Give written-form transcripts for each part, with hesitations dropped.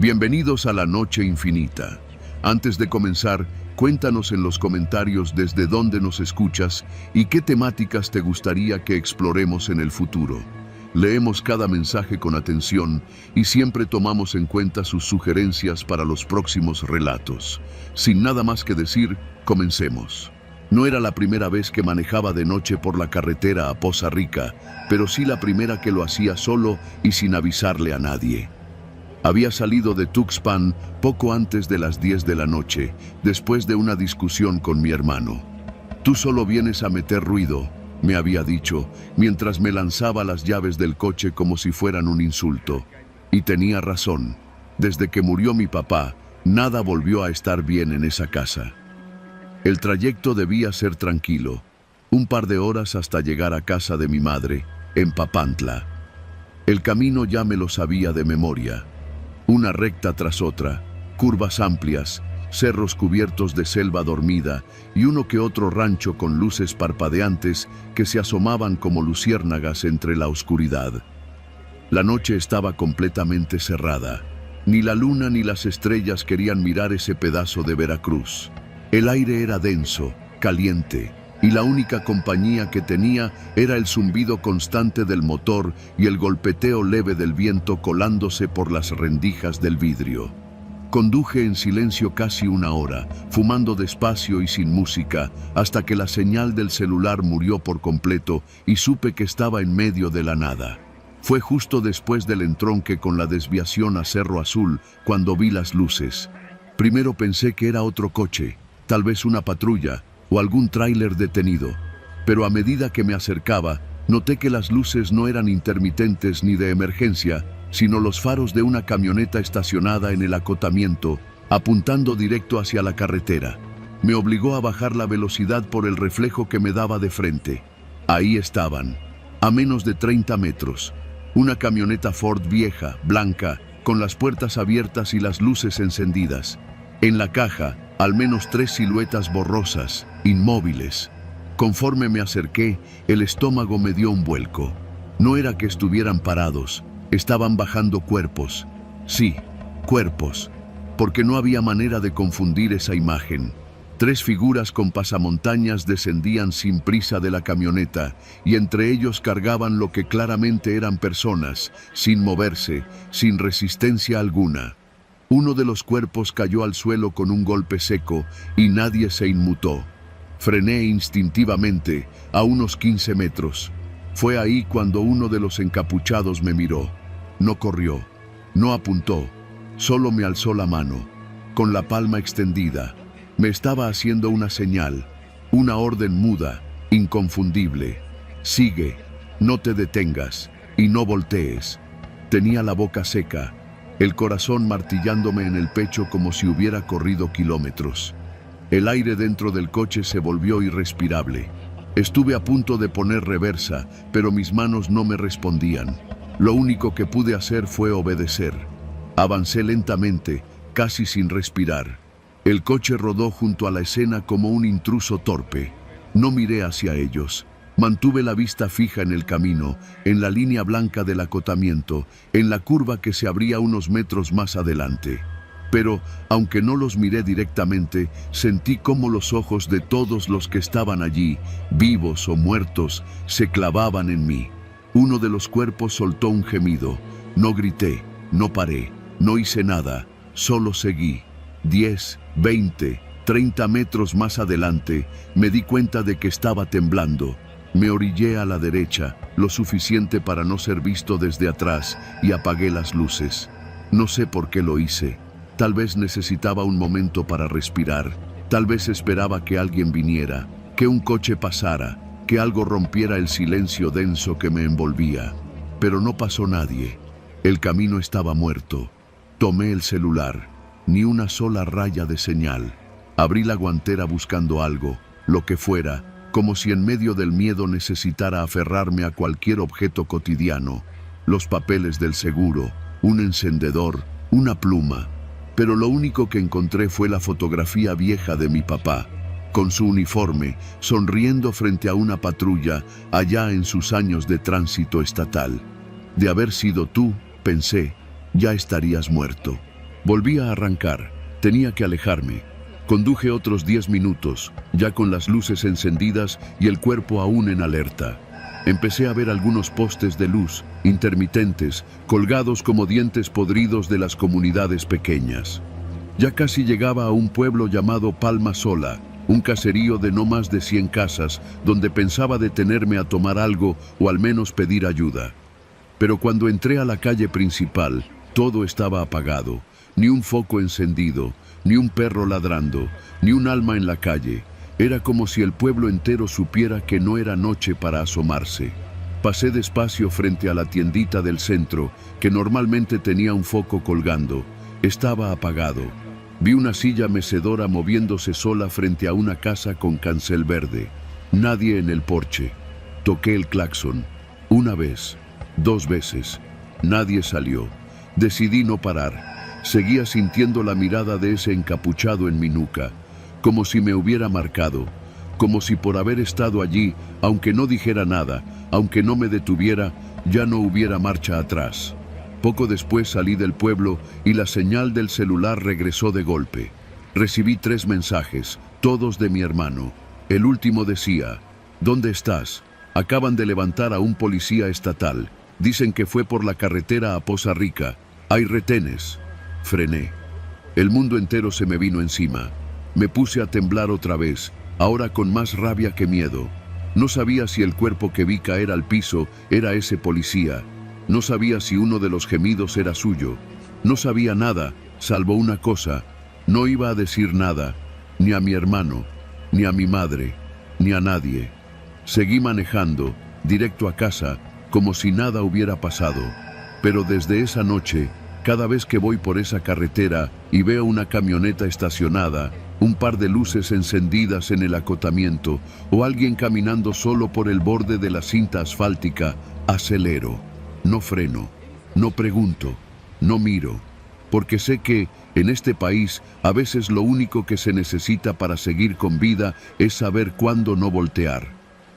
Bienvenidos a la Noche Infinita. Antes de comenzar, cuéntanos en los comentarios desde dónde nos escuchas y qué temáticas te gustaría que exploremos en el futuro. Leemos cada mensaje con atención y siempre tomamos en cuenta sus sugerencias para los próximos relatos. Sin nada más que decir, comencemos. No era la primera vez que manejaba de noche por la carretera a Poza Rica, pero sí la primera que lo hacía solo y sin avisarle a nadie. Había salido de Tuxpan poco antes de las 10 de la noche, después de una discusión con mi hermano. «Tú solo vienes a meter ruido», me había dicho, mientras me lanzaba las llaves del coche como si fueran un insulto. Y tenía razón. Desde que murió mi papá, nada volvió a estar bien en esa casa. El trayecto debía ser tranquilo, un par de horas hasta llegar a casa de mi madre, en Papantla. El camino ya me lo sabía de memoria. Una recta tras otra, curvas amplias, cerros cubiertos de selva dormida y uno que otro rancho con luces parpadeantes que se asomaban como luciérnagas entre la oscuridad. La noche estaba completamente cerrada. Ni la luna ni las estrellas querían mirar ese pedazo de Veracruz. El aire era denso, caliente, y la única compañía que tenía era el zumbido constante del motor y el golpeteo leve del viento colándose por las rendijas del vidrio. Conduje en silencio casi una hora, fumando despacio y sin música, hasta que la señal del celular murió por completo y supe que estaba en medio de la nada. Fue justo después del entronque con la desviación a Cerro Azul cuando vi las luces. Primero pensé que era otro coche, tal vez una patrulla o algún tráiler detenido, pero a medida que me acercaba, noté que las luces no eran intermitentes ni de emergencia, sino los faros de una camioneta estacionada en el acotamiento, apuntando directo hacia la carretera. Me obligó a bajar la velocidad por el reflejo que me daba de frente. Ahí estaban, a menos de 30 metros, una camioneta Ford vieja, blanca, con las puertas abiertas y las luces encendidas. En la caja, al menos 3 siluetas borrosas, inmóviles. Conforme me acerqué, el estómago me dio un vuelco. No era que estuvieran parados, estaban bajando cuerpos. Sí, cuerpos, porque no había manera de confundir esa imagen. 3 figuras con pasamontañas descendían sin prisa de la camioneta y entre ellos cargaban lo que claramente eran personas, sin moverse, sin resistencia alguna. Uno de los cuerpos cayó al suelo con un golpe seco y nadie se inmutó. Frené instintivamente a unos 15 metros. Fue ahí cuando uno de los encapuchados me miró. No corrió, no apuntó, solo me alzó la mano, con la palma extendida. Me estaba haciendo una señal, una orden muda, inconfundible. Sigue, no te detengas y no voltees. Tenía la boca seca, el corazón martillándome en el pecho como si hubiera corrido kilómetros. El aire dentro del coche se volvió irrespirable. Estuve a punto de poner reversa, pero mis manos no me respondían. Lo único que pude hacer fue obedecer. Avancé lentamente, casi sin respirar. El coche rodó junto a la escena como un intruso torpe. No miré hacia ellos. Mantuve la vista fija en el camino, en la línea blanca del acotamiento, en la curva que se abría unos metros más adelante. Pero, aunque no los miré directamente, sentí cómo los ojos de todos los que estaban allí, vivos o muertos, se clavaban en mí. Uno de los cuerpos soltó un gemido. No grité, no paré, no hice nada, solo seguí. 10, 20, 30 metros más adelante, me di cuenta de que estaba temblando. Me orillé a la derecha, lo suficiente para no ser visto desde atrás, y apagué las luces. No sé por qué lo hice. Tal vez necesitaba un momento para respirar. Tal vez esperaba que alguien viniera, que un coche pasara, que algo rompiera el silencio denso que me envolvía. Pero no pasó nadie. El camino estaba muerto. Tomé el celular. Ni una sola raya de señal. Abrí la guantera buscando algo, lo que fuera, como si en medio del miedo necesitara aferrarme a cualquier objeto cotidiano. Los papeles del seguro, un encendedor, una pluma. Pero lo único que encontré fue la fotografía vieja de mi papá, con su uniforme, sonriendo frente a una patrulla allá en sus años de tránsito estatal. De haber sido tú, pensé, ya estarías muerto. Volví a arrancar. Tenía que alejarme. Conduje otros 10 minutos, ya con las luces encendidas y el cuerpo aún en alerta. Empecé a ver algunos postes de luz, intermitentes, colgados como dientes podridos de las comunidades pequeñas. Ya casi llegaba a un pueblo llamado Palma Sola, un caserío de no más de 100 casas, donde pensaba detenerme a tomar algo o al menos pedir ayuda. Pero cuando entré a la calle principal, todo estaba apagado, ni un foco encendido, ni un perro ladrando, ni un alma en la calle. Era como si el pueblo entero supiera que no era noche para asomarse. Pasé despacio frente a la tiendita del centro, que normalmente tenía un foco colgando. Estaba apagado. Vi una silla mecedora moviéndose sola frente a una casa con cancel verde. Nadie en el porche. Toqué el claxon. Una vez, 2 veces. Nadie salió. Decidí no parar. Seguía sintiendo la mirada de ese encapuchado en mi nuca, como si me hubiera marcado, como si por haber estado allí, aunque no dijera nada, aunque no me detuviera, ya no hubiera marcha atrás. Poco después salí del pueblo y la señal del celular regresó de golpe. Recibí 3 mensajes, todos de mi hermano. El último decía: ¿dónde estás? Acaban de levantar a un policía estatal. Dicen que fue por la carretera a Poza Rica. Hay retenes. Frené. El mundo entero se me vino encima. Me puse a temblar otra vez, ahora con más rabia que miedo. No sabía si el cuerpo que vi caer al piso era ese policía. No sabía si uno de los gemidos era suyo. No sabía nada, salvo una cosa. No iba a decir nada, ni a mi hermano, ni a mi madre, ni a nadie. Seguí manejando, directo a casa, como si nada hubiera pasado. Pero desde esa noche, cada vez que voy por esa carretera y veo una camioneta estacionada, un par de luces encendidas en el acotamiento o alguien caminando solo por el borde de la cinta asfáltica, acelero. No freno, no pregunto, no miro, porque sé que en este país a veces lo único que se necesita para seguir con vida es saber cuándo no voltear.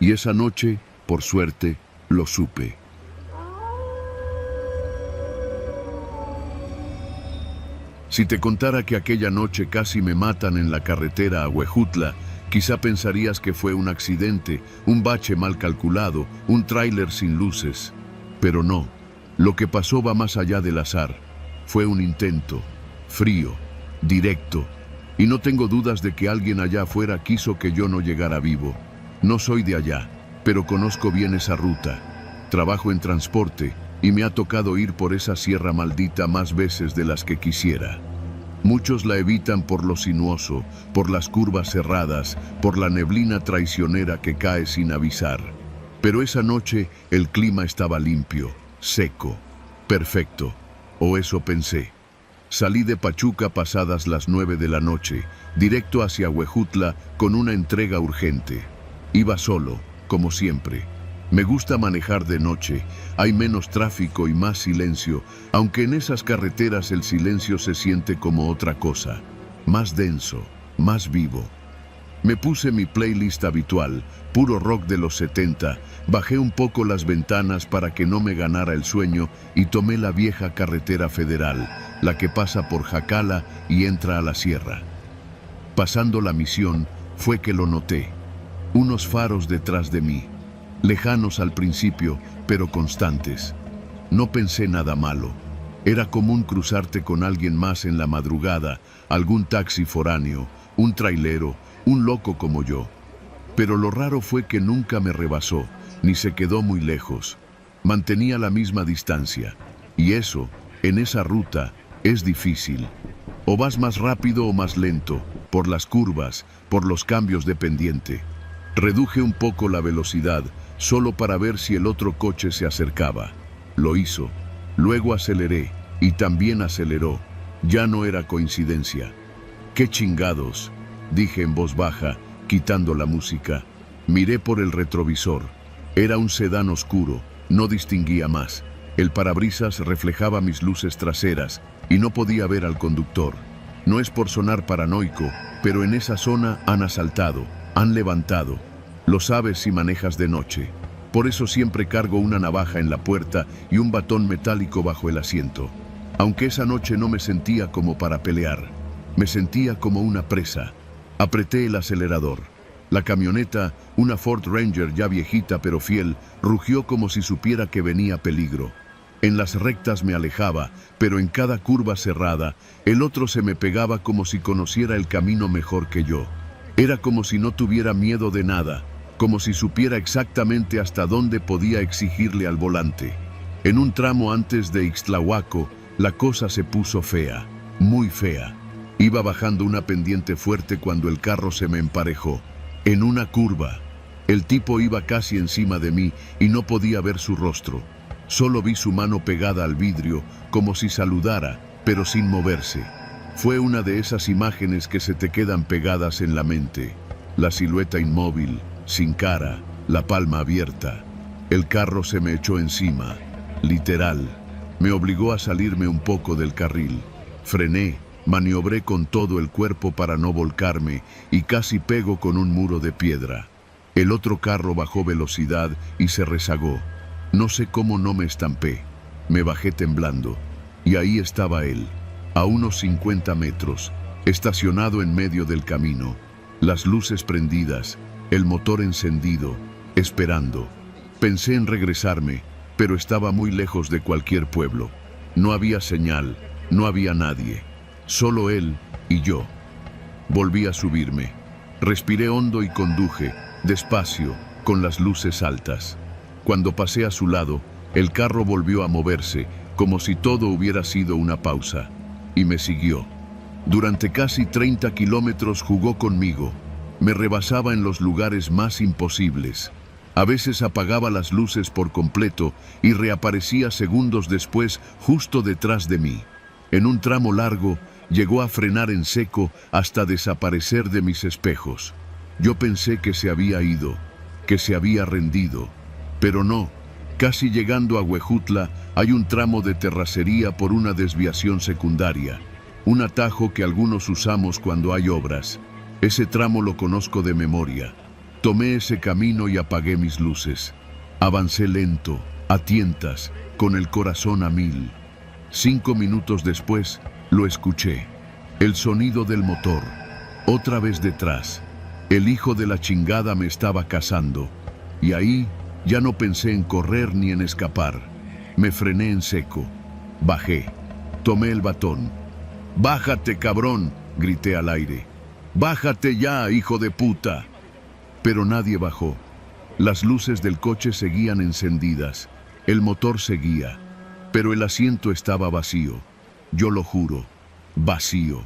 Y esa noche, por suerte, lo supe. Si te contara que aquella noche casi me matan en la carretera a Huejutla, quizá pensarías que fue un accidente, un bache mal calculado, un tráiler sin luces. Pero no, lo que pasó va más allá del azar. Fue un intento, frío, directo, y no tengo dudas de que alguien allá afuera quiso que yo no llegara vivo. No soy de allá, pero conozco bien esa ruta. Trabajo en transporte y me ha tocado ir por esa sierra maldita más veces de las que quisiera. Muchos la evitan por lo sinuoso, por las curvas cerradas, por la neblina traicionera que cae sin avisar. Pero esa noche el clima estaba limpio, seco, perfecto, o eso pensé. Salí de Pachuca pasadas las 9 de la noche, directo hacia Huejutla con una entrega urgente. Iba solo, como siempre. Me gusta manejar de noche, hay menos tráfico y más silencio, aunque en esas carreteras el silencio se siente como otra cosa, más denso, más vivo. Me puse mi playlist habitual, puro rock de los 70, bajé un poco las ventanas para que no me ganara el sueño y tomé la vieja carretera federal, la que pasa por Jacala y entra a la sierra. Pasando la Misión, fue que lo noté. Unos faros detrás de mí. Lejanos al principio, pero constantes. No pensé nada malo. Era común cruzarte con alguien más en la madrugada, algún taxi foráneo, un trailero, un loco como yo. Pero lo raro fue que nunca me rebasó, ni se quedó muy lejos. Mantenía la misma distancia. Y eso, en esa ruta, es difícil. O vas más rápido o más lento, por las curvas, por los cambios de pendiente. Reduje un poco la velocidad, solo para ver si el otro coche se acercaba. Lo hizo. Luego aceleré, y también aceleró. Ya no era coincidencia. ¡Qué chingados!, dije en voz baja, quitando la música. Miré por el retrovisor. Era un sedán oscuro, no distinguía más. El parabrisas reflejaba mis luces traseras, y no podía ver al conductor. No es por sonar paranoico, pero en esa zona han asaltado, han levantado. Lo sabes si manejas de noche. Por eso siempre cargo una navaja en la puerta y un batón metálico bajo el asiento. Aunque esa noche no me sentía como para pelear, me sentía como una presa. Apreté el acelerador. La camioneta, una Ford Ranger ya viejita pero fiel, rugió como si supiera que venía peligro. En las rectas me alejaba, pero en cada curva cerrada, el otro se me pegaba como si conociera el camino mejor que yo. Era como si no tuviera miedo de nada, como si supiera exactamente hasta dónde podía exigirle al volante. En un tramo antes de Ixtlahuaco, la cosa se puso fea, muy fea. Iba bajando una pendiente fuerte cuando el carro se me emparejó. En una curva, el tipo iba casi encima de mí y no podía ver su rostro. Solo vi su mano pegada al vidrio, como si saludara, pero sin moverse. Fue una de esas imágenes que se te quedan pegadas en la mente. La silueta inmóvil, sin cara, la palma abierta. El carro se me echó encima, literal. Me obligó a salirme un poco del carril. Frené, maniobré con todo el cuerpo para no volcarme y casi pego con un muro de piedra. El otro carro bajó velocidad y se rezagó. No sé cómo no me estampé. Me bajé temblando. Y ahí estaba él, a unos 50 metros, estacionado en medio del camino. Las luces prendidas, el motor encendido, esperando. Pensé en regresarme, pero estaba muy lejos de cualquier pueblo. No había señal, no había nadie. Solo él y yo. Volví a subirme. Respiré hondo y conduje, despacio, con las luces altas. Cuando pasé a su lado, el carro volvió a moverse, como si todo hubiera sido una pausa. Y me siguió. Durante casi 30 kilómetros jugó conmigo. Me rebasaba en los lugares más imposibles. A veces apagaba las luces por completo y reaparecía segundos después justo detrás de mí. En un tramo largo, llegó a frenar en seco hasta desaparecer de mis espejos. Yo pensé que se había ido, que se había rendido. Pero no, casi llegando a Huejutla hay un tramo de terracería por una desviación secundaria, un atajo que algunos usamos cuando hay obras. Ese tramo lo conozco de memoria. Tomé ese camino y apagué mis luces. Avancé lento, a tientas, con el corazón a 1000. 5 minutos después, lo escuché. El sonido del motor. Otra vez detrás. El hijo de la chingada me estaba cazando. Y ahí ya no pensé en correr ni en escapar. Me frené en seco. Bajé. Tomé el batón. «¡Bájate, cabrón!», grité al aire. «¡Bájate ya, hijo de puta!». Pero nadie bajó. Las luces del coche seguían encendidas. El motor seguía. Pero el asiento estaba vacío. Yo lo juro. Vacío.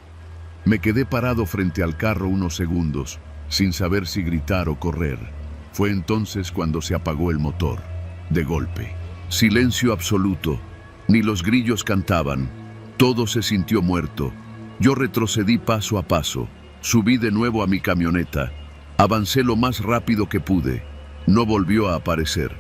Me quedé parado frente al carro unos segundos, sin saber si gritar o correr. Fue entonces cuando se apagó el motor, de golpe. Silencio absoluto. Ni los grillos cantaban. Todo se sintió muerto. Yo retrocedí paso a paso. Subí de nuevo a mi camioneta. Avancé lo más rápido que pude. No volvió a aparecer.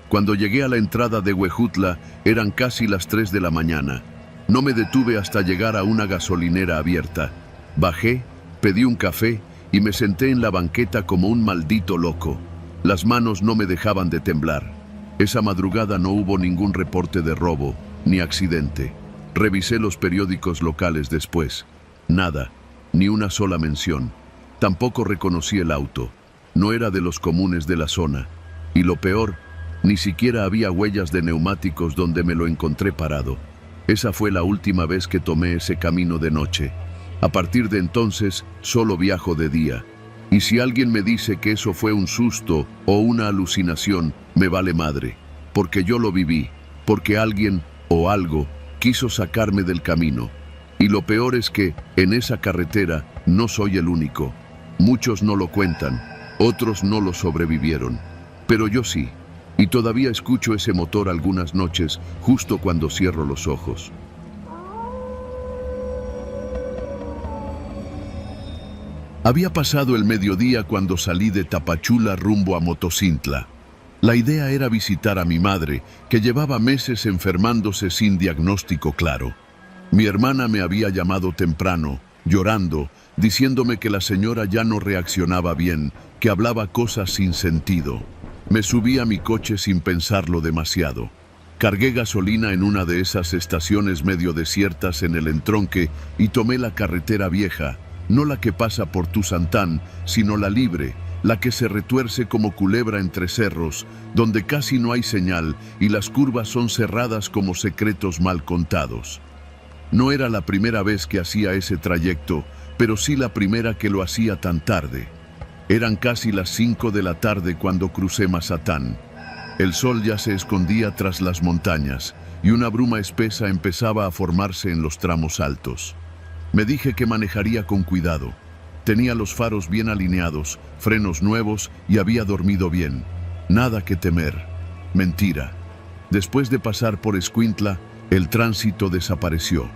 Cuando llegué a la entrada de Huejutla, eran casi las 3 de la mañana. No me detuve hasta llegar a una gasolinera abierta. Bajé, pedí un café y me senté en la banqueta como un maldito loco. Las manos no me dejaban de temblar. Esa madrugada no hubo ningún reporte de robo, ni accidente. Revisé los periódicos locales después. Nada, ni una sola mención. Tampoco reconocí el auto. No era de los comunes de la zona. Y lo peor, ni siquiera había huellas de neumáticos donde me lo encontré parado. Esa fue la última vez que tomé ese camino de noche. A partir de entonces, solo viajo de día. Y si alguien me dice que eso fue un susto o una alucinación, me vale madre. Porque yo lo viví. Porque alguien o algo quiso sacarme del camino. Y lo peor es que, en esa carretera, no soy el único. Muchos no lo cuentan. Otros no lo sobrevivieron. Pero yo sí. Y todavía escucho ese motor algunas noches, justo cuando cierro los ojos. Había pasado el mediodía cuando salí de Tapachula rumbo a Motocintla. La idea era visitar a mi madre, que llevaba meses enfermándose sin diagnóstico claro. Mi hermana me había llamado temprano, llorando, diciéndome que la señora ya no reaccionaba bien, que hablaba cosas sin sentido. Me subí a mi coche sin pensarlo demasiado. Cargué gasolina en una de esas estaciones medio desiertas en el entronque y tomé la carretera vieja, no la que pasa por Tuzantán, sino la libre, la que se retuerce como culebra entre cerros, donde casi no hay señal y las curvas son cerradas como secretos mal contados. No era la primera vez que hacía ese trayecto, pero sí la primera que lo hacía tan tarde. Eran casi las 5 de la tarde cuando crucé Mazatán. El sol ya se escondía tras las montañas y una bruma espesa empezaba a formarse en los tramos altos. Me dije que manejaría con cuidado. Tenía los faros bien alineados, frenos nuevos y había dormido bien. Nada que temer. Mentira. Después de pasar por Escuintla, el tránsito desapareció.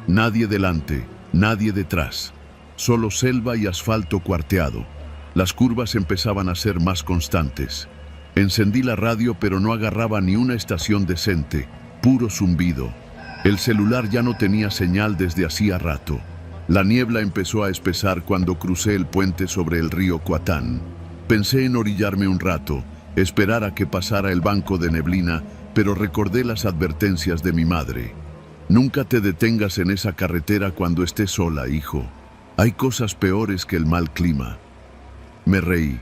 Nadie delante, nadie detrás. Solo selva y asfalto cuarteado. Las curvas empezaban a ser más constantes. Encendí la radio pero no agarraba ni una estación decente, puro zumbido. El celular ya no tenía señal desde hacía rato. La niebla empezó a espesar cuando crucé el puente sobre el río Cuatán. Pensé en orillarme un rato, esperar a que pasara el banco de neblina, pero recordé las advertencias de mi madre. Nunca te detengas en esa carretera cuando estés sola, hijo. Hay cosas peores que el mal clima. Me reí.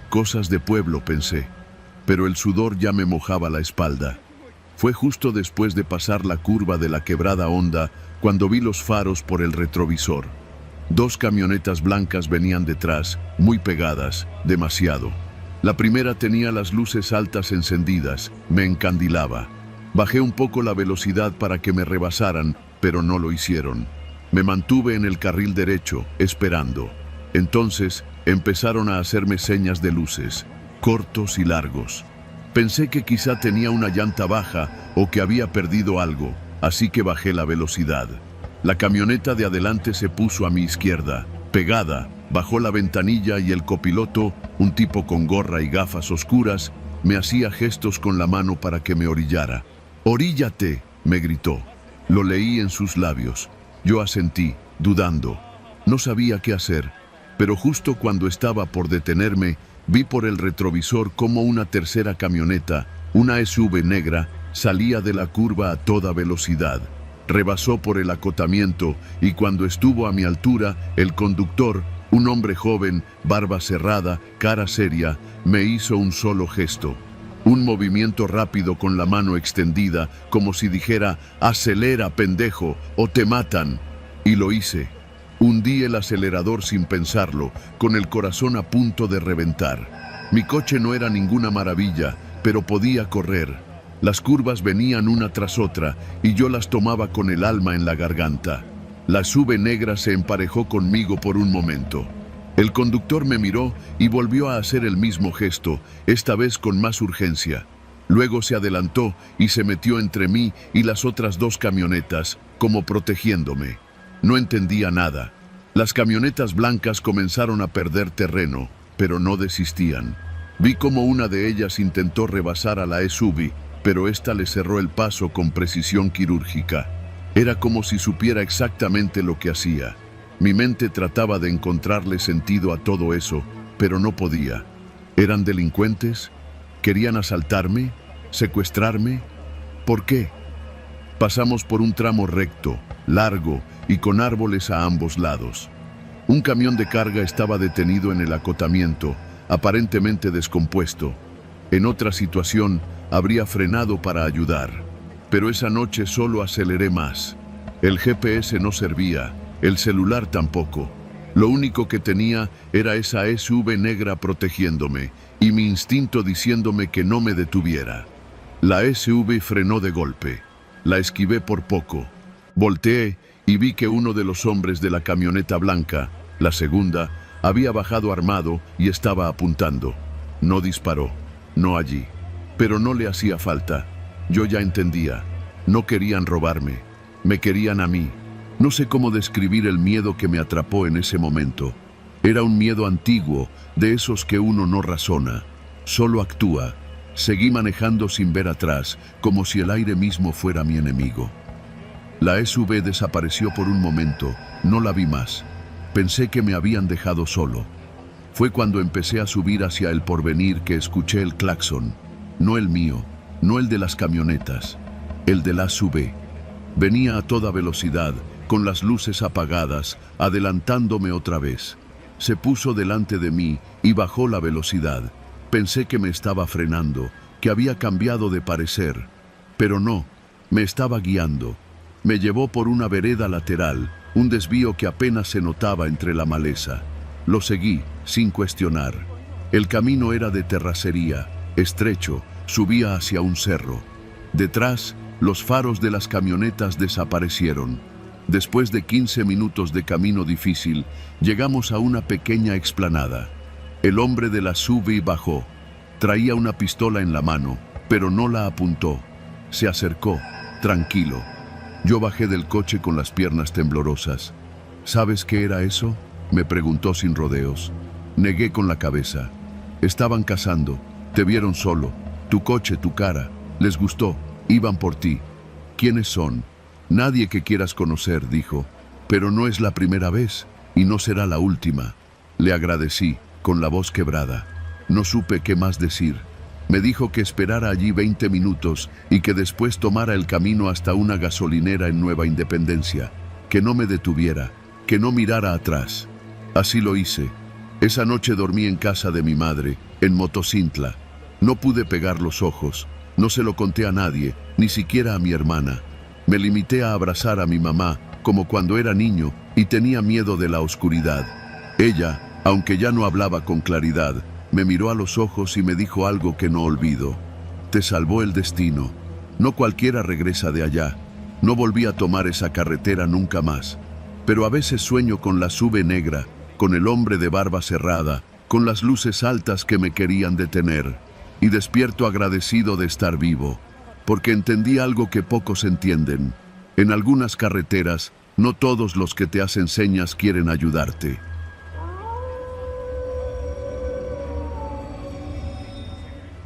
Cosas de pueblo, pensé, pero el sudor ya me mojaba la espalda. Fue justo después de pasar la curva de la Quebrada Honda cuando vi los faros por el retrovisor. 2 camionetas blancas venían detrás, muy pegadas, demasiado. La primera tenía las luces altas encendidas, me encandilaba. Bajé un poco la velocidad para que me rebasaran, pero no lo hicieron. Me mantuve en el carril derecho, esperando. Entonces empezaron a hacerme señas de luces, cortos y largos. Pensé que quizá tenía una llanta baja o que había perdido algo, así que bajé la velocidad. La camioneta de adelante se puso a mi izquierda, pegada, bajó la ventanilla y el copiloto, un tipo con gorra y gafas oscuras, me hacía gestos con la mano para que me orillara. «¡Oríllate!», me gritó. Lo leí en sus labios. Yo asentí, dudando. No sabía qué hacer, pero justo cuando estaba por detenerme, vi por el retrovisor cómo una tercera camioneta, una SUV negra, salía de la curva a toda velocidad. Rebasó por el acotamiento y cuando estuvo a mi altura, el conductor, un hombre joven, barba cerrada, cara seria, me hizo un solo gesto. Un movimiento rápido con la mano extendida, como si dijera, «Acelera, pendejo, o te matan». Y lo hice. Hundí el acelerador sin pensarlo, con el corazón a punto de reventar. Mi coche no era ninguna maravilla, pero podía correr. Las curvas venían una tras otra y yo las tomaba con el alma en la garganta. La SUV negra se emparejó conmigo por un momento. El conductor me miró y volvió a hacer el mismo gesto, esta vez con más urgencia. Luego se adelantó y se metió entre mí y las otras 2 camionetas, como protegiéndome. No entendía nada. Las camionetas blancas comenzaron a perder terreno, pero no desistían. Vi cómo una de ellas intentó rebasar a la SUV, pero esta le cerró el paso con precisión quirúrgica. Era como si supiera exactamente lo que hacía. Mi mente trataba de encontrarle sentido a todo eso, pero no podía. ¿Eran delincuentes? ¿Querían asaltarme? ¿Secuestrarme? ¿Por qué? Pasamos por un tramo recto, largo y con árboles a ambos lados. Un camión de carga estaba detenido en el acotamiento, aparentemente descompuesto. En otra situación, habría frenado para ayudar. Pero esa noche solo aceleré más. El GPS no servía, el celular tampoco. Lo único que tenía era esa SUV negra protegiéndome y mi instinto diciéndome que no me detuviera. La SUV frenó de golpe. La esquivé por poco. Volteé y vi que uno de los hombres de la camioneta blanca, la segunda, había bajado armado y estaba apuntando. No disparó, no allí. Pero no le hacía falta. Yo ya entendía. No querían robarme. Me querían a mí. No sé cómo describir el miedo que me atrapó en ese momento. Era un miedo antiguo, de esos que uno no razona, solo actúa. Seguí manejando sin ver atrás, como si el aire mismo fuera mi enemigo. La SUV desapareció por un momento, no la vi más. Pensé que me habían dejado solo. Fue cuando empecé a subir hacia el Porvenir que escuché el claxon, no el mío, no el de las camionetas, el de la SUV. Venía a toda velocidad, con las luces apagadas, adelantándome otra vez. Se puso delante de mí y bajó la velocidad. Pensé que me estaba frenando, que había cambiado de parecer, pero no, me estaba guiando. Me llevó por una vereda lateral, un desvío que apenas se notaba entre la maleza. Lo seguí, sin cuestionar. El camino era de terracería, estrecho, subía hacia un cerro. Detrás, los faros de las camionetas desaparecieron. Después de 15 minutos de camino difícil, llegamos a una pequeña explanada. El hombre de la SUV bajó. Traía una pistola en la mano, pero no la apuntó. Se acercó, tranquilo. Yo bajé del coche con las piernas temblorosas. ¿Sabes qué era eso?, me preguntó sin rodeos. Negué con la cabeza. Estaban cazando, te vieron solo. Tu coche, tu cara, les gustó, iban por ti. ¿Quiénes son? Nadie que quieras conocer, dijo. Pero no es la primera vez, y no será la última. Le agradecí, con la voz quebrada. No supe qué más decir. Me dijo que esperara allí 20 minutos y que después tomara el camino hasta una gasolinera en Nueva Independencia. Que no me detuviera, que no mirara atrás. Así lo hice. Esa noche dormí en casa de mi madre, en Motocintla. No pude pegar los ojos, no se lo conté a nadie, ni siquiera a mi hermana. Me limité a abrazar a mi mamá, como cuando era niño, y tenía miedo de la oscuridad. Ella, aunque ya no hablaba con claridad, me miró a los ojos y me dijo algo que no olvido. Te salvó el destino. No cualquiera regresa de allá. No volví a tomar esa carretera nunca más. Pero a veces sueño con la SUV negra, con el hombre de barba cerrada, con las luces altas que me querían detener. Y despierto agradecido de estar vivo, porque entendí algo que pocos entienden. En algunas carreteras, no todos los que te hacen señas quieren ayudarte.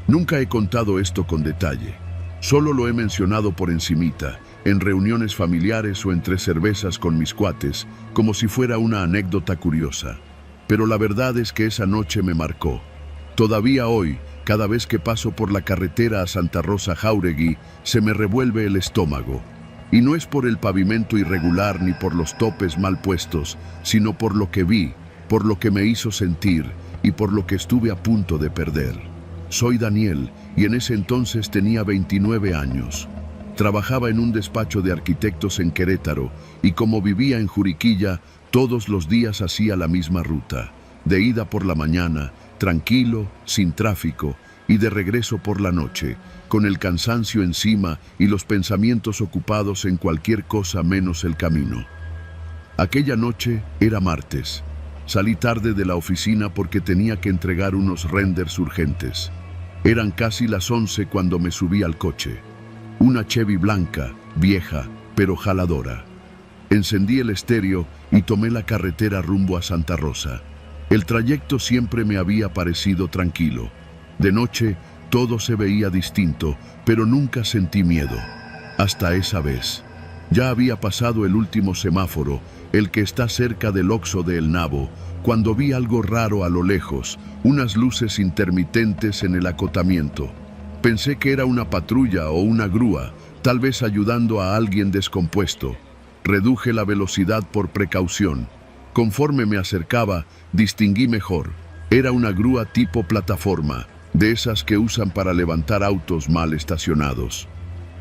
Nunca he contado esto con detalle. Solo lo he mencionado por encimita, en reuniones familiares o entre cervezas con mis cuates, como si fuera una anécdota curiosa. Pero la verdad es que esa noche me marcó. Todavía hoy, cada vez que paso por la carretera a Santa Rosa Jáuregui, se me revuelve el estómago. Y no es por el pavimento irregular ni por los topes mal puestos, sino por lo que vi, por lo que me hizo sentir y por lo que estuve a punto de perder. Soy Daniel y en ese entonces tenía 29 años. Trabajaba en un despacho de arquitectos en Querétaro y como vivía en Juriquilla, todos los días hacía la misma ruta. De ida por la mañana, tranquilo, sin tráfico, y de regreso por la noche, con el cansancio encima y los pensamientos ocupados en cualquier cosa menos el camino. Aquella noche era martes. Salí tarde de la oficina porque tenía que entregar unos renders urgentes. Eran casi las 11 cuando me subí al coche. Una Chevy blanca, vieja, pero jaladora. Encendí el estéreo y tomé la carretera rumbo a Santa Rosa. El trayecto siempre me había parecido tranquilo. De noche, todo se veía distinto, pero nunca sentí miedo. Hasta esa vez. Ya había pasado el último semáforo, el que está cerca del Oxxo de El Nabo, cuando vi algo raro a lo lejos, unas luces intermitentes en el acotamiento. Pensé que era una patrulla o una grúa, tal vez ayudando a alguien descompuesto. Reduje la velocidad por precaución. Conforme me acercaba, distinguí mejor. Era una grúa tipo plataforma, de esas que usan para levantar autos mal estacionados.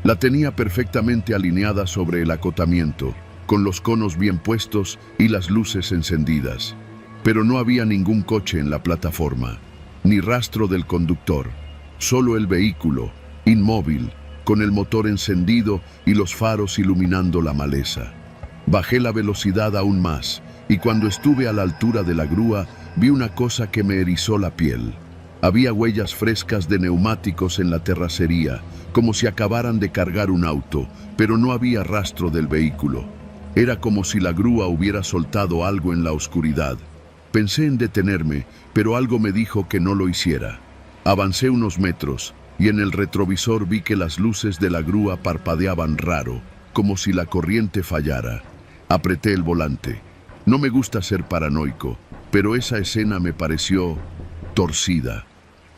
La tenía perfectamente alineada sobre el acotamiento, con los conos bien puestos y las luces encendidas. Pero no había ningún coche en la plataforma, ni rastro del conductor, solo el vehículo, inmóvil, con el motor encendido y los faros iluminando la maleza. Bajé la velocidad aún más, y cuando estuve a la altura de la grúa, vi una cosa que me erizó la piel. Había huellas frescas de neumáticos en la terracería, como si acabaran de cargar un auto, pero no había rastro del vehículo. Era como si la grúa hubiera soltado algo en la oscuridad. Pensé en detenerme, pero algo me dijo que no lo hiciera. Avancé unos metros, y en el retrovisor vi que las luces de la grúa parpadeaban raro, como si la corriente fallara. Apreté el volante. No me gusta ser paranoico, pero esa escena me pareció torcida.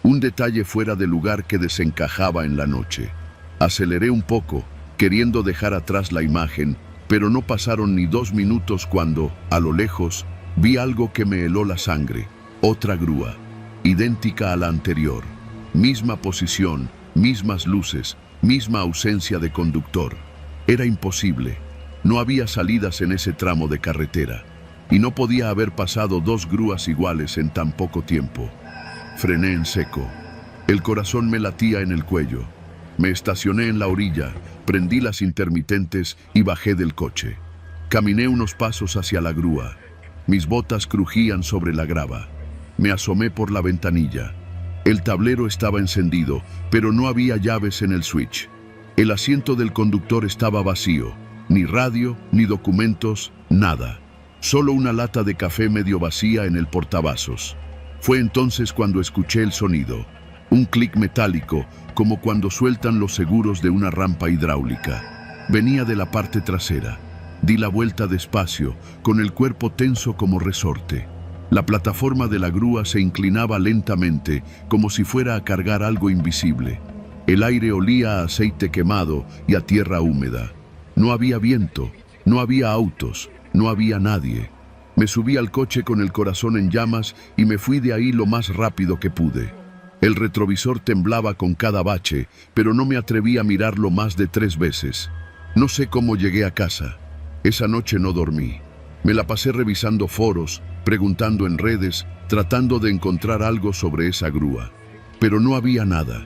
un detalle fuera de lugar que desencajaba en la noche. Aceleré un poco, queriendo dejar atrás la imagen, pero no pasaron ni 2 minutos cuando, a lo lejos, vi algo que me heló la sangre. Otra grúa, idéntica a la anterior. Misma posición, mismas luces, misma ausencia de conductor. Era imposible. No había salidas en ese tramo de carretera. Y no podía haber pasado 2 grúas iguales en tan poco tiempo. Frené en seco. El corazón me latía en el cuello. Me estacioné en la orilla, prendí las intermitentes y bajé del coche. Caminé unos pasos hacia la grúa. Mis botas crujían sobre la grava. Me asomé por la ventanilla. El tablero estaba encendido, pero no había llaves en el switch. El asiento del conductor estaba vacío. Ni radio, ni documentos, nada. Solo una lata de café medio vacía en el portavasos. Fue entonces cuando escuché el sonido. Un clic metálico, como cuando sueltan los seguros de una rampa hidráulica. Venía de la parte trasera. Di la vuelta despacio, con el cuerpo tenso como resorte. La plataforma de la grúa se inclinaba lentamente, como si fuera a cargar algo invisible. El aire olía a aceite quemado y a tierra húmeda. No había viento, no había autos, no había nadie. Me subí al coche con el corazón en llamas y me fui de ahí lo más rápido que pude. El retrovisor temblaba con cada bache, pero no me atreví a mirarlo más de 3 veces. No sé cómo llegué a casa. Esa noche no dormí. Me la pasé revisando foros, preguntando en redes, tratando de encontrar algo sobre esa grúa. Pero no había nada.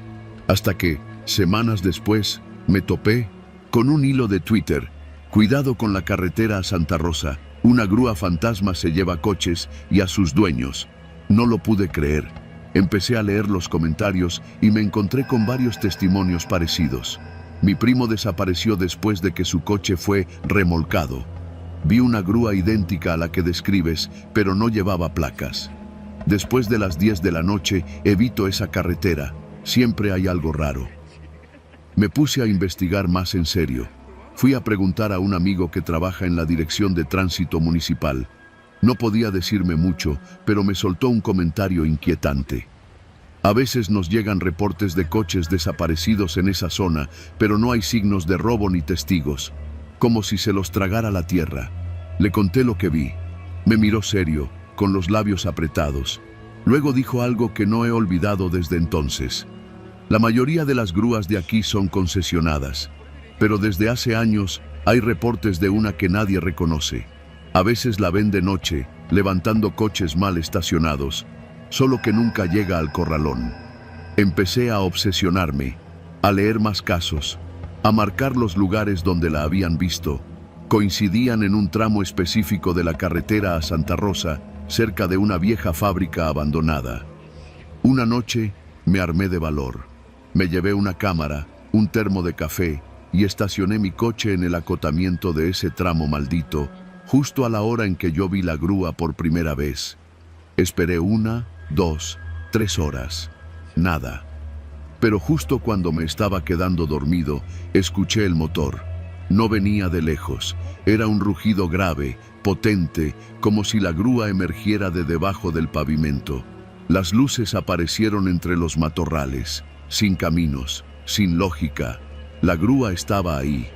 Hasta que, semanas después, me topé con un hilo de Twitter. Cuidado con la carretera a Santa Rosa. Una grúa fantasma se lleva coches y a sus dueños. No lo pude creer. Empecé a leer los comentarios y me encontré con varios testimonios parecidos. Mi primo desapareció después de que su coche fue remolcado. Vi una grúa idéntica a la que describes, pero no llevaba placas. Después de las 10 de la noche, evito esa carretera. Siempre hay algo raro. Me puse a investigar más en serio. Fui a preguntar a un amigo que trabaja en la Dirección de Tránsito Municipal. No podía decirme mucho, pero me soltó un comentario inquietante. A veces nos llegan reportes de coches desaparecidos en esa zona, pero no hay signos de robo ni testigos. Como si se los tragara la tierra. Le conté lo que vi. Me miró serio, con los labios apretados. Luego dijo algo que no he olvidado desde entonces. La mayoría de las grúas de aquí son concesionadas, pero desde hace años hay reportes de una que nadie reconoce. A veces la ven de noche, levantando coches mal estacionados, solo que nunca llega al corralón. Empecé a obsesionarme, a leer más casos, a marcar los lugares donde la habían visto. Coincidían en un tramo específico de la carretera a Santa Rosa, cerca de una vieja fábrica abandonada. Una noche me armé de valor. Me llevé una cámara, un termo de café y estacioné mi coche en el acotamiento de ese tramo maldito, justo a la hora en que yo vi la grúa por primera vez. Esperé 1, 2, 3 horas. Nada. Pero justo cuando me estaba quedando dormido, escuché el motor. No venía de lejos. Era un rugido grave, potente, como si la grúa emergiera de debajo del pavimento. Las luces aparecieron entre los matorrales, sin caminos, sin lógica. La grúa estaba ahí,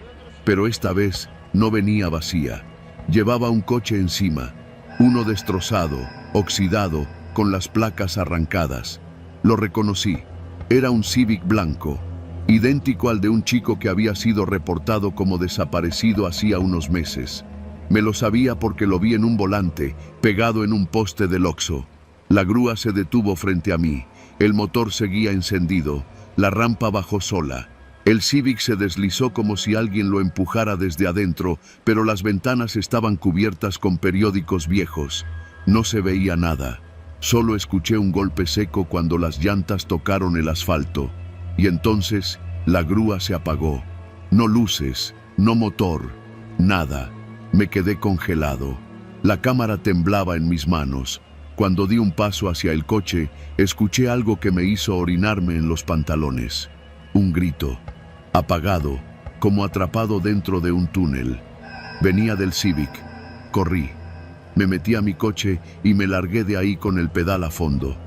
pero esta vez no venía vacía. Llevaba un coche encima, uno destrozado, oxidado, con las placas arrancadas. Lo reconocí. Era un Civic blanco, idéntico al de un chico que había sido reportado como desaparecido hacía unos meses. Me lo sabía porque lo vi en un volante, pegado en un poste del Oxxo. La grúa se detuvo frente a mí. El motor seguía encendido. La rampa bajó sola. El Civic se deslizó como si alguien lo empujara desde adentro, pero las ventanas estaban cubiertas con periódicos viejos. No se veía nada. Solo escuché un golpe seco cuando las llantas tocaron el asfalto. Y entonces la grúa se apagó. No luces, no motor, nada. Me quedé congelado. La cámara temblaba en mis manos. Cuando di un paso hacia el coche, escuché algo que me hizo orinarme en los pantalones. Un grito, apagado, como atrapado dentro de un túnel. Venía del Civic. Corrí. Me metí a mi coche y me largué de ahí con el pedal a fondo.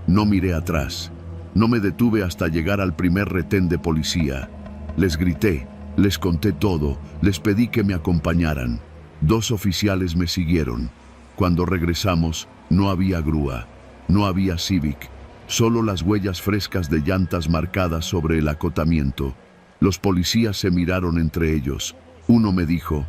No miré atrás. No me detuve hasta llegar al primer retén de policía. Les grité, les conté todo, les pedí que me acompañaran. 2 oficiales me siguieron. Cuando regresamos, no había grúa, no había Civic, solo las huellas frescas de llantas marcadas sobre el acotamiento. Los policías se miraron entre ellos. Uno me dijo: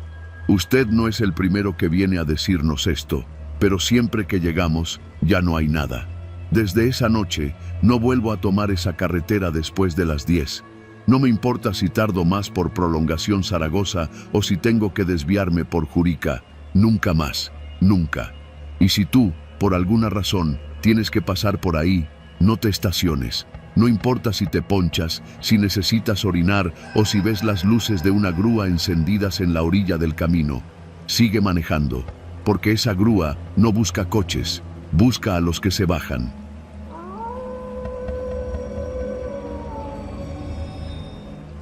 «Usted no es el primero que viene a decirnos esto, pero siempre que llegamos, ya no hay nada». Desde esa noche, no vuelvo a tomar esa carretera después de las 10. No me importa si tardo más por Prolongación Zaragoza o si tengo que desviarme por Jurica. Nunca más, nunca. Y si tú, por alguna razón, tienes que pasar por ahí, no te estaciones. No importa si te ponchas, si necesitas orinar o si ves las luces de una grúa encendidas en la orilla del camino. Sigue manejando, porque esa grúa no busca coches, busca a los que se bajan.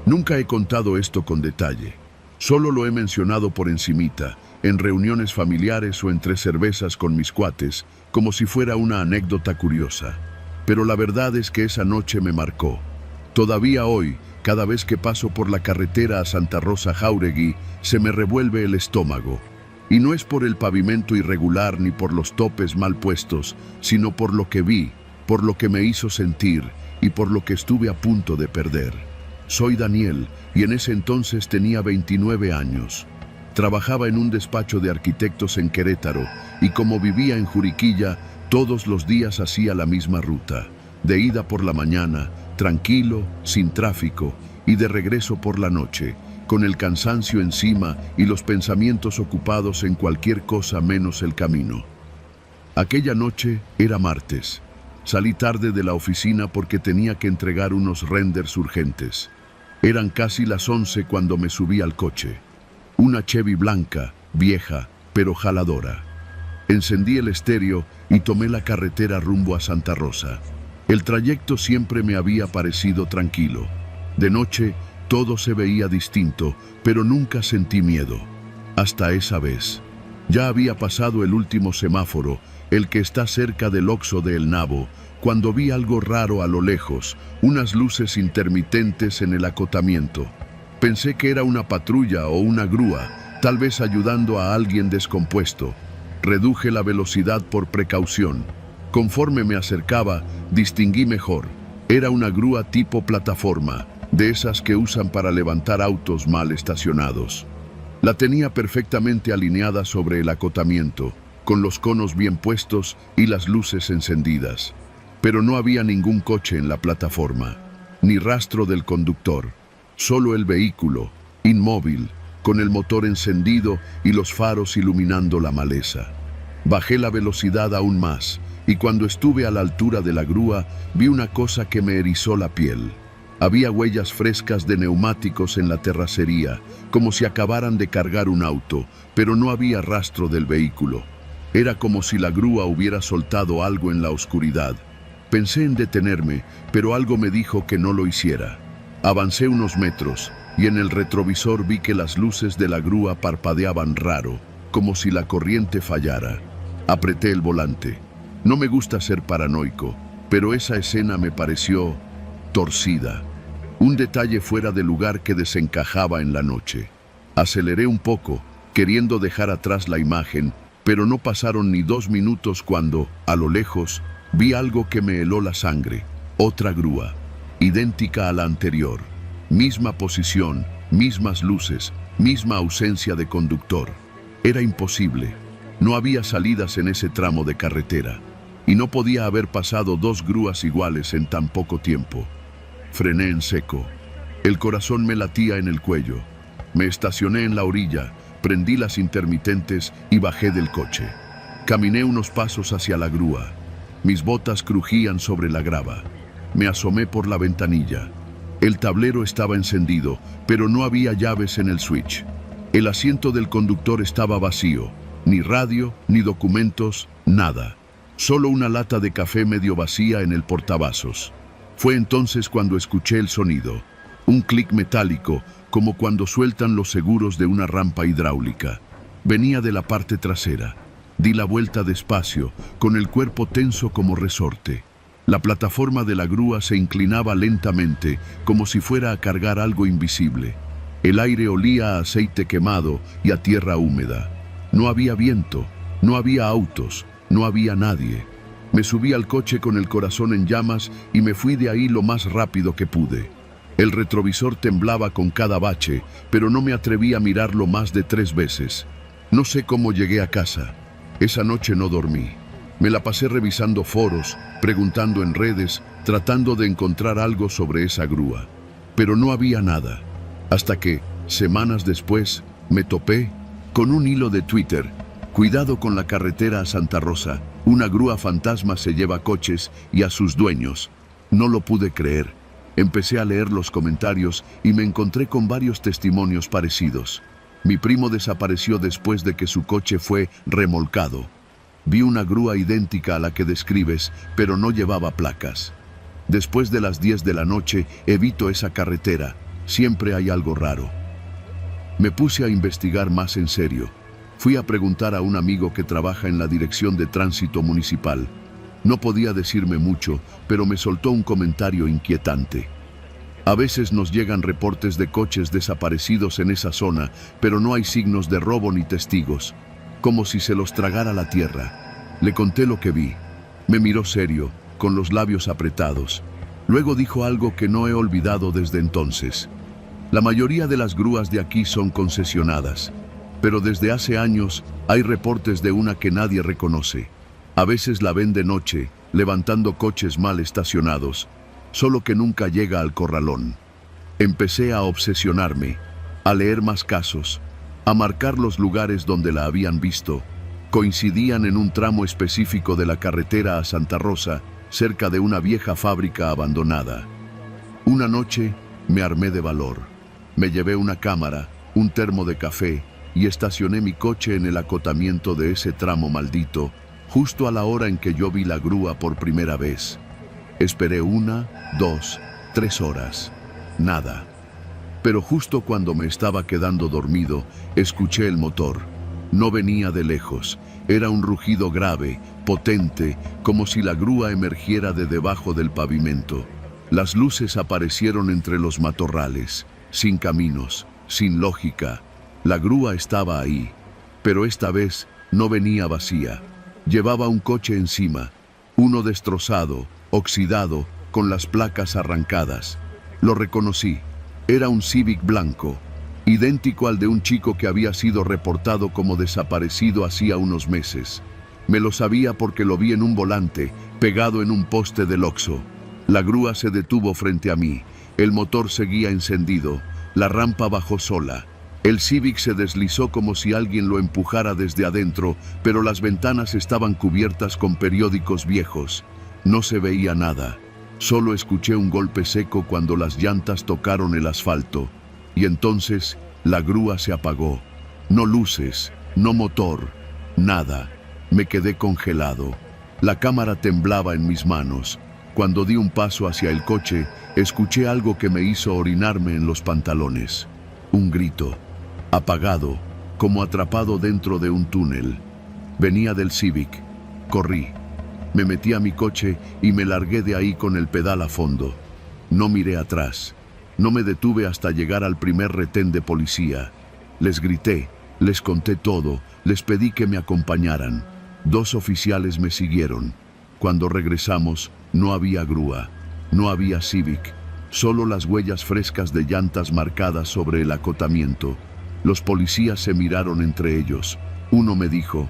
Nunca he contado esto con detalle. Solo lo he mencionado por encimita, en reuniones familiares o entre cervezas con mis cuates, como si fuera una anécdota curiosa. Pero la verdad es que esa noche me marcó. Todavía hoy, cada vez que paso por la carretera a Santa Rosa Jáuregui, se me revuelve el estómago. Y no es por el pavimento irregular ni por los topes mal puestos, sino por lo que vi, por lo que me hizo sentir y por lo que estuve a punto de perder. Soy Daniel y en ese entonces tenía 29 años. Trabajaba en un despacho de arquitectos en Querétaro y como vivía en Juriquilla, todos los días hacía la misma ruta, de ida por la mañana, tranquilo, sin tráfico, y de regreso por la noche, con el cansancio encima y los pensamientos ocupados en cualquier cosa menos el camino. Aquella noche era martes. Salí tarde de la oficina porque tenía que entregar unos renders urgentes. Eran casi las 11 cuando me subí al coche. Una Chevy blanca, vieja, pero jaladora. Encendí el estéreo y tomé la carretera rumbo a Santa Rosa. El trayecto siempre me había parecido tranquilo. De noche, todo se veía distinto, pero nunca sentí miedo. Hasta esa vez. Ya había pasado el último semáforo, el que está cerca del Oxxo de El Nabo, cuando vi algo raro a lo lejos, unas luces intermitentes en el acotamiento. Pensé que era una patrulla o una grúa, tal vez ayudando a alguien descompuesto. Reduje la velocidad por precaución. Conforme me acercaba, distinguí mejor. Era una grúa tipo plataforma, de esas que usan para levantar autos mal estacionados. La tenía perfectamente alineada sobre el acotamiento, con los conos bien puestos y las luces encendidas. Pero no había ningún coche en la plataforma, ni rastro del conductor, solo el vehículo, inmóvil, con el motor encendido y los faros iluminando la maleza. Bajé la velocidad aún más, y cuando estuve a la altura de la grúa, vi una cosa que me erizó la piel. Había huellas frescas de neumáticos en la terracería, como si acabaran de cargar un auto, pero no había rastro del vehículo. Era como si la grúa hubiera soltado algo en la oscuridad. Pensé en detenerme, pero algo me dijo que no lo hiciera. Avancé unos metros, y en el retrovisor vi que las luces de la grúa parpadeaban raro, como si la corriente fallara. Apreté el volante. No me gusta ser paranoico, pero esa escena me pareció torcida. Un detalle fuera de lugar que desencajaba en la noche. Aceleré un poco, queriendo dejar atrás la imagen, pero no pasaron ni 2 minutos cuando, a lo lejos, vi algo que me heló la sangre. Otra grúa, idéntica a la anterior. Misma posición, mismas luces, misma ausencia de conductor. Era imposible. No había salidas en ese tramo de carretera. Y no podía haber pasado 2 grúas iguales en tan poco tiempo. Frené en seco. El corazón me latía en el cuello. Me estacioné en la orilla, prendí las intermitentes y bajé del coche. Caminé unos pasos hacia la grúa. Mis botas crujían sobre la grava. Me asomé por la ventanilla. El tablero estaba encendido, pero no había llaves en el switch. El asiento del conductor estaba vacío. Ni radio, ni documentos, nada. Solo una lata de café medio vacía en el portavasos. Fue entonces cuando escuché el sonido. Un clic metálico, como cuando sueltan los seguros de una rampa hidráulica. Venía de la parte trasera. Di la vuelta despacio, con el cuerpo tenso como resorte. La plataforma de la grúa se inclinaba lentamente, como si fuera a cargar algo invisible. El aire olía a aceite quemado y a tierra húmeda. No había viento, no había autos, no había nadie. Me subí al coche con el corazón en llamas y me fui de ahí lo más rápido que pude. El retrovisor temblaba con cada bache, pero no me atreví a mirarlo más de 3 veces. No sé cómo llegué a casa. Esa noche no dormí. Me la pasé revisando foros, preguntando en redes, tratando de encontrar algo sobre esa grúa. Pero no había nada. Hasta que, semanas después, me topé con un hilo de Twitter. Cuidado con la carretera a Santa Rosa. Una grúa fantasma se lleva coches y a sus dueños. No lo pude creer. Empecé a leer los comentarios y me encontré con varios testimonios parecidos. Mi primo desapareció después de que su coche fue remolcado. Vi una grúa idéntica a la que describes, pero no llevaba placas. Después de las 10 de la noche, evito esa carretera. Siempre hay algo raro. Me puse a investigar más en serio. Fui a preguntar a un amigo que trabaja en la Dirección de Tránsito Municipal. No podía decirme mucho, pero me soltó un comentario inquietante. A veces nos llegan reportes de coches desaparecidos en esa zona, pero no hay signos de robo ni testigos. Como si se los tragara la tierra. Le conté lo que vi. Me miró serio, con los labios apretados. Luego dijo algo que no he olvidado desde entonces. La mayoría de las grúas de aquí son concesionadas, pero desde hace años hay reportes de una que nadie reconoce. A veces la ven de noche, levantando coches mal estacionados, solo que nunca llega al corralón. Empecé a obsesionarme, a leer más casos, a marcar los lugares donde la habían visto. Coincidían en un tramo específico de la carretera a Santa Rosa, cerca de una vieja fábrica abandonada. Una noche me armé de valor. Me llevé una cámara, un termo de café y estacioné mi coche en el acotamiento de ese tramo maldito, justo a la hora en que yo vi la grúa por primera vez. Esperé 1, 2, 3 horas. Nada. Pero justo cuando me estaba quedando dormido, escuché el motor. No venía de lejos. Era un rugido grave, potente, como si la grúa emergiera de debajo del pavimento. Las luces aparecieron entre los matorrales, sin caminos, sin lógica. La grúa estaba ahí, pero esta vez no venía vacía. Llevaba un coche encima, uno destrozado, oxidado, con las placas arrancadas. Lo reconocí. Era un Civic blanco, idéntico al de un chico que había sido reportado como desaparecido hacía unos meses. Me lo sabía porque lo vi en un volante, pegado en un poste del Oxxo. La grúa se detuvo frente a mí. El motor seguía encendido. La rampa bajó sola. El Civic se deslizó como si alguien lo empujara desde adentro, pero las ventanas estaban cubiertas con periódicos viejos. No se veía nada. Solo escuché un golpe seco cuando las llantas tocaron el asfalto. Y entonces la grúa se apagó. No luces, no motor, nada. Me quedé congelado. La cámara temblaba en mis manos. Cuando di un paso hacia el coche, escuché algo que me hizo orinarme en los pantalones. Un grito, apagado, como atrapado dentro de un túnel. Venía del Civic. Corrí. Me metí a mi coche y me largué de ahí con el pedal a fondo. No miré atrás. No me detuve hasta llegar al primer retén de policía. Les grité, les conté todo, les pedí que me acompañaran. 2 oficiales me siguieron. Cuando regresamos, no había grúa, no había Civic, solo las huellas frescas de llantas marcadas sobre el acotamiento. Los policías se miraron entre ellos. Uno me dijo: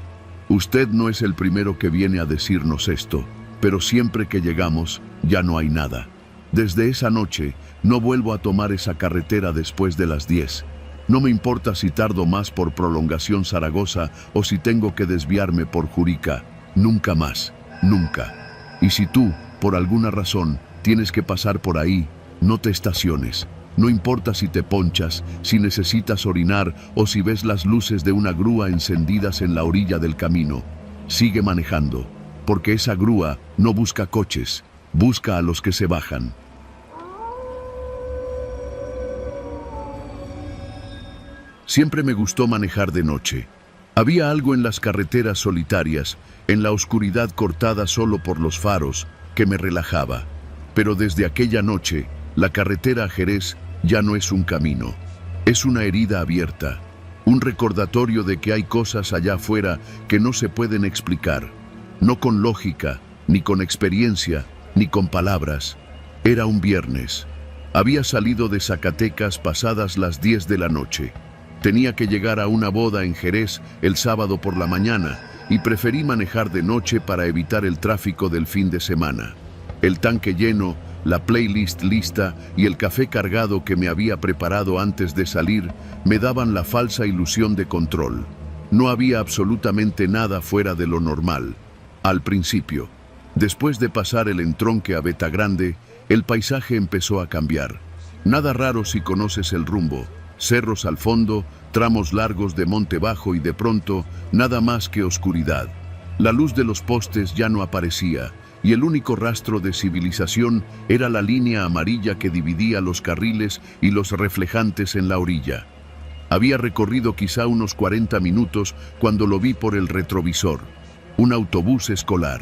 «Usted no es el primero que viene a decirnos esto, pero siempre que llegamos, ya no hay nada». Desde esa noche, no vuelvo a tomar esa carretera después de las 10. No me importa si tardo más por Prolongación Zaragoza o si tengo que desviarme por Jurica. Nunca más, nunca. Y si tú, por alguna razón, tienes que pasar por ahí, no te estaciones. No importa si te ponchas, si necesitas orinar o si ves las luces de una grúa encendidas en la orilla del camino. Sigue manejando, porque esa grúa no busca coches, busca a los que se bajan. Siempre me gustó manejar de noche. Había algo en las carreteras solitarias, en la oscuridad cortada solo por los faros, que me relajaba. Pero desde aquella noche, la carretera a Jerez ya no es un camino. Es una herida abierta, un recordatorio de que hay cosas allá afuera que no se pueden explicar, no con lógica, ni con experiencia, ni con palabras. Era un viernes. Había salido de Zacatecas pasadas las 10 de la noche. Tenía que llegar a una boda en Jerez el sábado por la mañana y preferí manejar de noche para evitar el tráfico del fin de semana. El tanque lleno, la playlist lista y el café cargado que me había preparado antes de salir me daban la falsa ilusión de control. No había absolutamente nada fuera de lo normal. Al principio, después de pasar el entronque a Betagrande, el paisaje empezó a cambiar. Nada raro si conoces el rumbo. Cerros al fondo, tramos largos de monte bajo y de pronto, nada más que oscuridad. La luz de los postes ya no aparecía y el único rastro de civilización era la línea amarilla que dividía los carriles y los reflejantes en la orilla. Había recorrido quizá unos 40 minutos cuando lo vi por el retrovisor. Un autobús escolar,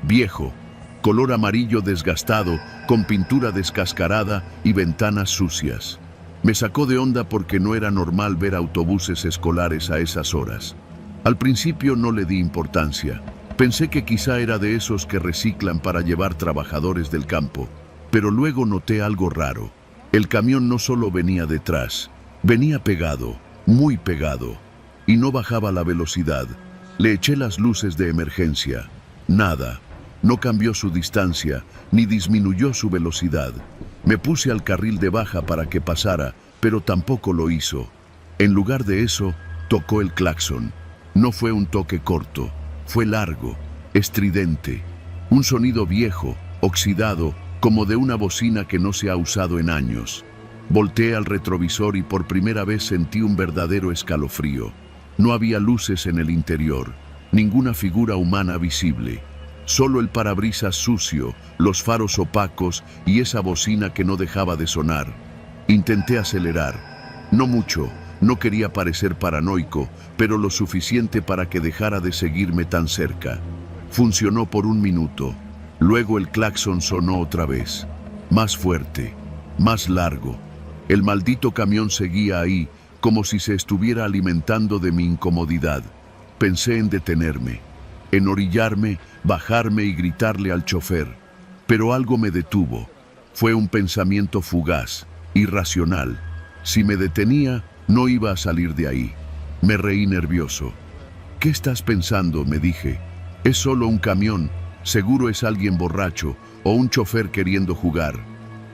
viejo, color amarillo desgastado, con pintura descascarada y ventanas sucias. Me sacó de onda porque no era normal ver autobuses escolares a esas horas. Al principio no le di importancia. Pensé que quizá era de esos que reciclan para llevar trabajadores del campo. Pero luego noté algo raro. El camión no solo venía detrás, venía pegado, muy pegado. Y no bajaba la velocidad. Le eché las luces de emergencia. Nada. No cambió su distancia, ni disminuyó su velocidad. Me puse al carril de baja para que pasara, pero tampoco lo hizo. En lugar de eso, tocó el claxon. No fue un toque corto, fue largo, estridente. Un sonido viejo, oxidado, como de una bocina que no se ha usado en años. Volteé al retrovisor y por primera vez sentí un verdadero escalofrío. No había luces en el interior, ninguna figura humana visible. Solo el parabrisas sucio, los faros opacos y esa bocina que no dejaba de sonar. Intenté acelerar. No mucho, no quería parecer paranoico, pero lo suficiente para que dejara de seguirme tan cerca. Funcionó por un minuto. Luego el claxon sonó otra vez. Más fuerte, más largo. El maldito camión seguía ahí, como si se estuviera alimentando de mi incomodidad. Pensé en detenerme, en orillarme, bajarme y gritarle al chofer. Pero algo me detuvo. Fue un pensamiento fugaz, irracional. Si me detenía, no iba a salir de ahí. Me reí nervioso. ¿Qué estás pensando?, me dije. Es solo un camión, seguro es alguien borracho o un chofer queriendo jugar.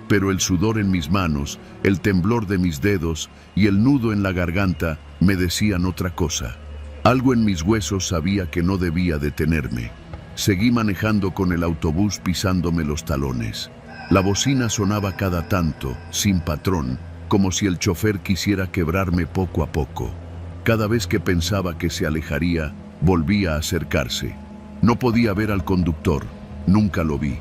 Pero el sudor en mis manos, el temblor de mis dedos y el nudo en la garganta me decían otra cosa. Algo en mis huesos sabía que no debía detenerme. Seguí manejando con el autobús pisándome los talones. La bocina sonaba cada tanto, sin patrón, como si el chofer quisiera quebrarme poco a poco. Cada vez que pensaba que se alejaría, volvía a acercarse. No podía ver al conductor, nunca lo vi.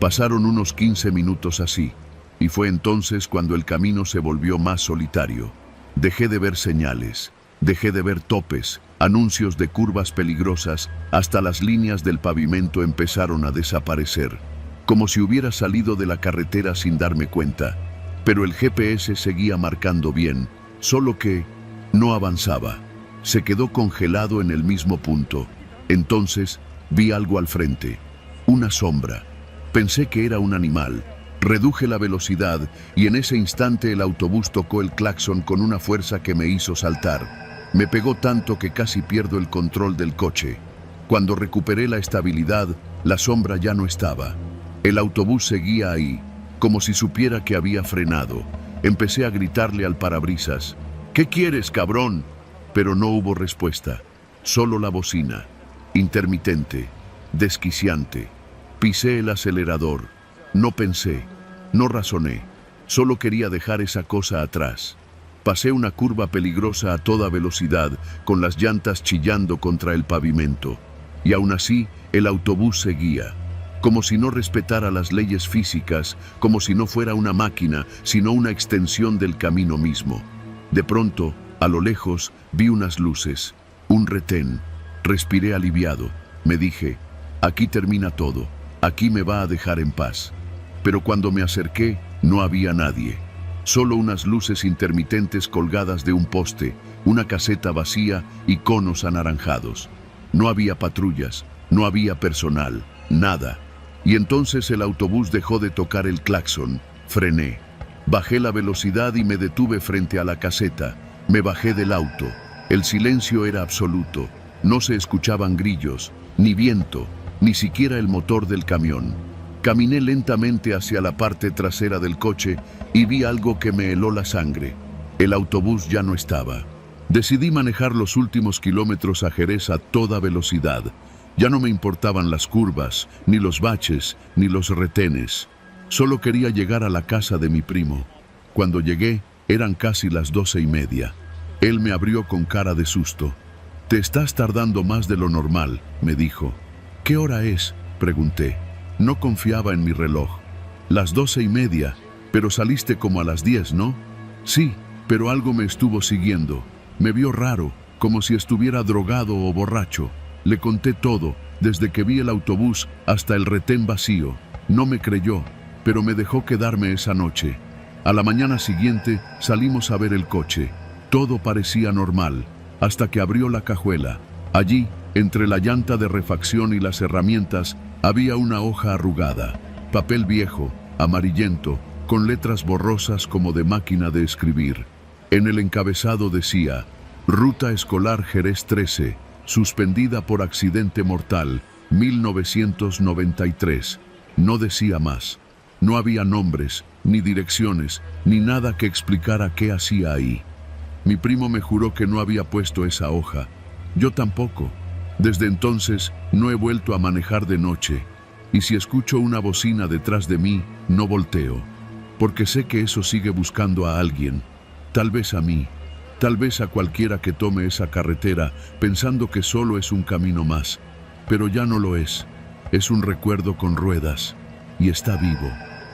Pasaron unos 15 minutos así, y fue entonces cuando el camino se volvió más solitario. Dejé de ver señales, dejé de ver topes, anuncios de curvas peligrosas, hasta las líneas del pavimento empezaron a desaparecer, como si hubiera salido de la carretera sin darme cuenta. Pero el GPS seguía marcando bien, solo que no avanzaba. Se quedó congelado en el mismo punto. Entonces vi algo al frente, una sombra. Pensé que era un animal. Reduje la velocidad y en ese instante el autobús tocó el claxon con una fuerza que me hizo saltar. Me pegó tanto que casi pierdo el control del coche. Cuando recuperé la estabilidad, la sombra ya no estaba. El autobús seguía ahí, como si supiera que había frenado. Empecé a gritarle al parabrisas: «¿Qué quieres, cabrón?». Pero no hubo respuesta, solo la bocina, intermitente, desquiciante. Pisé el acelerador. No pensé, no razoné, solo quería dejar esa cosa atrás. Pasé una curva peligrosa a toda velocidad, con las llantas chillando contra el pavimento. Y aún así, el autobús seguía, como si no respetara las leyes físicas, como si no fuera una máquina, sino una extensión del camino mismo. De pronto, a lo lejos, vi unas luces, un retén. Respiré aliviado. Me dije: aquí termina todo. aquí me va a dejar en paz. Pero cuando me acerqué, no había nadie. Solo unas luces intermitentes colgadas de un poste, una caseta vacía y conos anaranjados. No había patrullas, no había personal, nada. Y entonces el autobús dejó de tocar el claxon. Frené. Bajé la velocidad y me detuve frente a la caseta. Me bajé del auto. El silencio era absoluto. No se escuchaban grillos, ni viento, ni siquiera el motor del camión. Caminé lentamente hacia la parte trasera del coche y vi algo que me heló la sangre. El autobús ya no estaba. Decidí manejar los últimos kilómetros a Jerez a toda velocidad. Ya no me importaban las curvas, ni los baches, ni los retenes. Solo quería llegar a la casa de mi primo. Cuando llegué, eran casi las 12:30. Él me abrió con cara de susto. «Te estás tardando más de lo normal», me dijo. «¿Qué hora es?», pregunté. No confiaba en mi reloj. «Las 12:30, pero saliste como a las 10, ¿no?» «Sí, pero algo me estuvo siguiendo. Me vio raro, como si estuviera drogado o borracho». Le conté todo, desde que vi el autobús hasta el retén vacío. No me creyó, pero me dejó quedarme esa noche. A la mañana siguiente salimos a ver el coche. Todo parecía normal, hasta que abrió la cajuela. Allí, entre la llanta de refacción y las herramientas, había una hoja arrugada, papel viejo, amarillento, con letras borrosas como de máquina de escribir. En el encabezado decía: «Ruta escolar Jerez 13, suspendida por accidente mortal, 1993». No decía más. No había nombres, ni direcciones, ni nada que explicara qué hacía ahí. Mi primo me juró que no había puesto esa hoja. Yo tampoco. Desde entonces no he vuelto a manejar de noche, y si escucho una bocina detrás de mí, no volteo, porque sé que eso sigue buscando a alguien, tal vez a mí, tal vez a cualquiera que tome esa carretera pensando que solo es un camino más, pero ya no lo es un recuerdo con ruedas, y está vivo.